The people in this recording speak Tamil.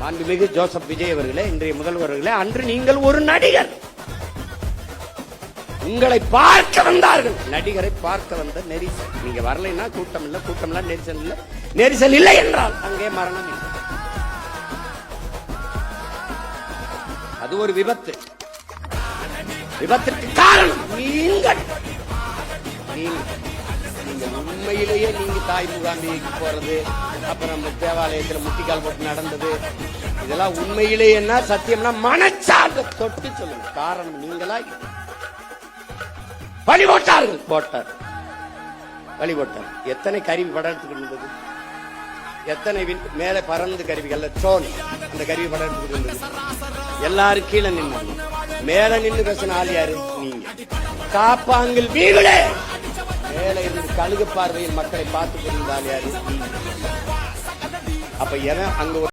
மாண்புமிகு ஜோசப் விஜய் அவர்களே, இன்றைய முதல்வர்களே, அன்று நீங்கள் ஒரு நடிகர், உங்களை பார்க்க வந்தார்கள். நடிகரை பார்க்க வந்த நெரிசல். நீங்க வரலைன்னா கூட்டம் இல்ல, கூட்டம் இல்ல, நெரிசல் இல்ல, நெரிசல் இல்லை என்றால் அங்கே மரணம் இல்லை. அது ஒரு விபத்து. விபத்திற்கு காரணம் நீங்கள். உண்மையிலேயே நீங்க தாய் முகாமிக்கு போறது, அப்புறம் தேவாலயத்தில் முட்டிக்கால் போட்டு நடந்தது, இதெல்லாம் உண்மையிலேயே என்ன சத்தியம்னா மனச்சார்பை தொட்டு சொல்லுங்க. காரணம் நீங்களா? வழி போட்டார்கள். வழி போட்டார். எத்தனை கருவி படத்துக்கு இருந்தது? எத்தனை மேலே பறந்து கருவிகள் ட்ரோன், அந்த கருவி படத்துக்கு இருந்தது. எல்லாரும் கீழே நின்று, மேல நின்று பேசின ஆள் யாரு? நீங்க. காப்பாங்கில் வீடு மேல இருந்து கழுகு பார்வையில் மக்களை பார்த்து கொண்டிருந்தால் யாரு? அப்ப அங்க